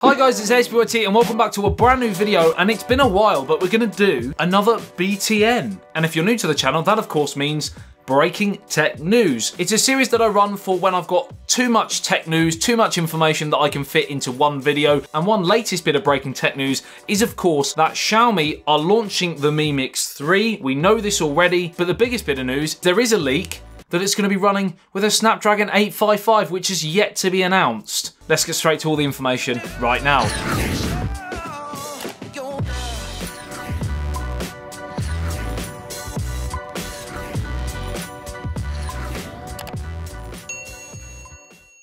Hi guys, it's ASBYT and welcome back to a brand new video, and it's been a while, but we're gonna do another BTN. And if you're new to the channel, that of course means Breaking Tech News. It's a series that I run for when I've got too much tech news, too much information that I can fit into one video. And one latest bit of breaking tech news is of course that Xiaomi are launching the Mi Mix 3. We know this already, but the biggest bit of news, there is a leak that it's going to be running with a Snapdragon 855, which is yet to be announced. Let's get straight to all the information right now.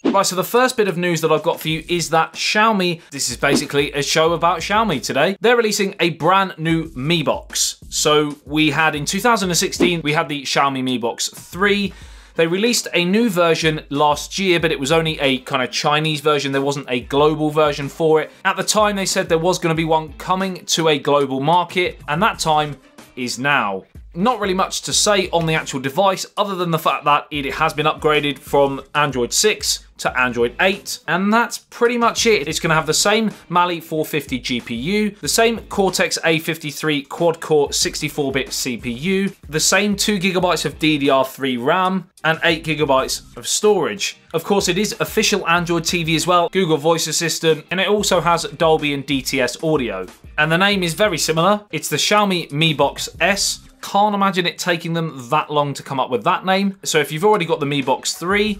Right, so the first bit of news that I've got for you is that Xiaomi, this is basically a show about Xiaomi today, they're releasing a brand new Mi Box. So we had in 2016, we had the Xiaomi Mi Box 3. They released a new version last year, but it was only a kind of Chinese version. There wasn't a global version for it. At the time, they said there was going to be one coming to a global market, and that time is now. Not really much to say on the actual device other than the fact that it has been upgraded from Android 6 to Android 8, and that's pretty much it. It's going to have the same Mali 450 GPU, the same Cortex A53 quad-core 64-bit CPU, the same 2GB of DDR3 RAM, and 8GB of storage. Of course, it is official Android TV as well, Google Voice Assistant, and it also has Dolby and DTS audio. And the name is very similar. It's the Xiaomi Mi Box S. Can't imagine it taking them that long to come up with that name. So if you've already got the Mi Box 3,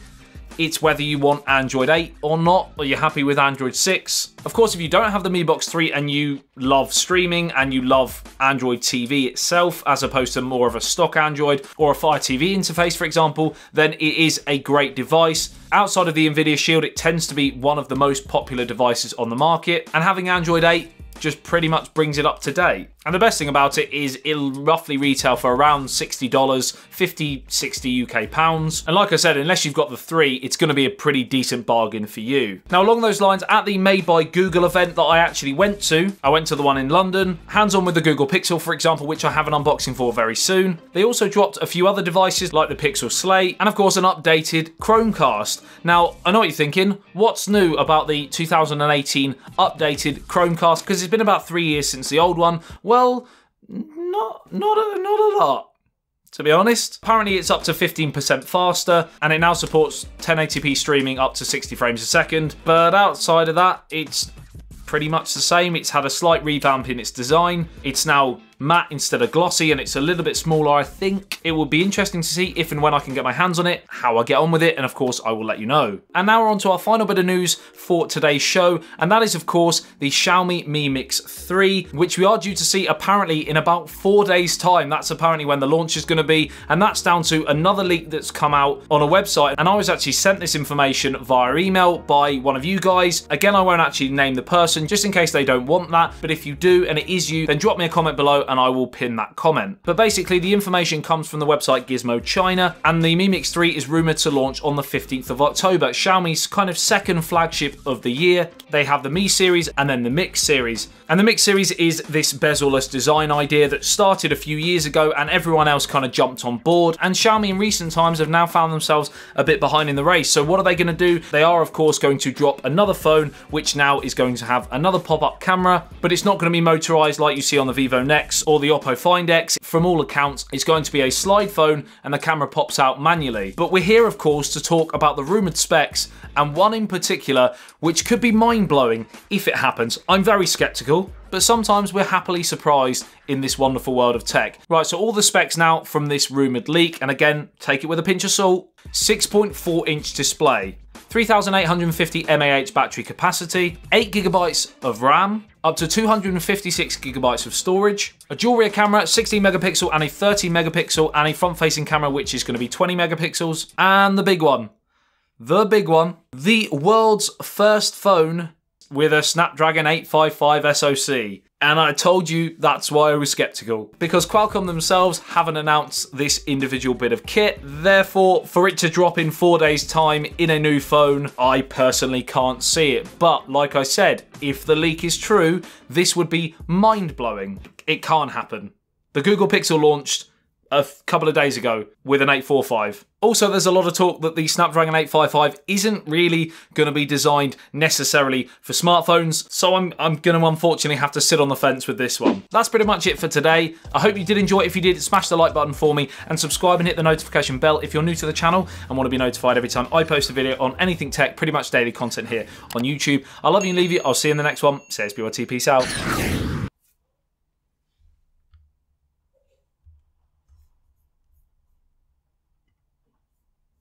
it's whether you want Android 8 or not, or you're happy with Android 6. Of course, if you don't have the Mi Box 3 and you love streaming and you love Android TV itself, as opposed to more of a stock Android or a Fire TV interface, for example, then it is a great device. Outside of the NVIDIA Shield, it tends to be one of the most popular devices on the market, and having Android 8 just pretty much brings it up to date. And the best thing about it is it'll roughly retail for around $60, 50, 60 UK pounds. And like I said, unless you've got the 3, it's going to be a pretty decent bargain for you. Now, along those lines, at the Made by Google event that I actually went to, I went to the one in London, hands-on with the Google Pixel, for example, which I have an unboxing for very soon. They also dropped a few other devices like the Pixel Slate, and of course an updated Chromecast. Now, I know what you're thinking, what's new about the 2018 updated Chromecast? Because it's been about 3 years since the old one. Well, not a lot, to be honest. Apparently it's up to 15% faster, and it now supports 1080p streaming up to 60 frames a second. But outside of that, it's pretty much the same. It's had a slight revamp in its design. It's now matte instead of glossy, and it's a little bit smaller, I think. It will be interesting to see if and when I can get my hands on it, how I get on with it, and of course I will let you know. And now we're on to our final bit of news for today's show, and that is of course the Xiaomi Mi Mix 3, which we are due to see apparently in about 4 days time. That's apparently when the launch is going to be, and that's down to another leak that's come out on a website, and I was actually sent this information via email by one of you guys. Again, I won't actually name the person just in case they don't want that, but if you do and it is you, then drop me a comment below and I will pin that comment. But basically the information comes from the website Gizmo China, and the Mi Mix 3 is rumoured to launch on the 15th of October, Xiaomi's kind of second flagship of the year. They have the Mi series and then the Mix series. And the Mix series is this bezel-less design idea that started a few years ago and everyone else kind of jumped on board. And Xiaomi in recent times have now found themselves a bit behind in the race. So what are they going to do? They are of course going to drop another phone, which now is going to have another pop-up camera, but it's not going to be motorized like you see on the Vivo Nex or the Oppo Find X. From all accounts, it's going to be a slide phone and the camera pops out manually. But we're here of course to talk about the rumoured specs, and one in particular which could be mind-blowing if it happens. I'm very skeptical, but sometimes we're happily surprised in this wonderful world of tech. Right, so all the specs now from this rumoured leak, and again, take it with a pinch of salt. 6.4-inch display, 3,850 mAh battery capacity, 8GB of RAM, up to 256GB of storage, a dual rear camera, 16 megapixel and a 13 megapixel, and a front-facing camera which is going to be 20 megapixels, and the big one, the world's first phone with a Snapdragon 855 SoC. And I told you that's why I was skeptical, because Qualcomm themselves haven't announced this individual bit of kit. Therefore, for it to drop in 4 days' time in a new phone, I personally can't see it. But like I said, if the leak is true, this would be mind-blowing. It can't happen. The Google Pixel launched a couple of days ago with an 845. Also, there's a lot of talk that the Snapdragon 855 isn't really going to be designed necessarily for smartphones, so I'm going to unfortunately have to sit on the fence with this one. That's pretty much it for today. I hope you did enjoy it. If you did, smash the like button for me and subscribe and hit the notification bell if you're new to the channel and want to be notified every time I post a video on anything tech, pretty much daily content here on YouTube. I love you and leave you. I'll see you in the next one. Say ASBYT, peace out.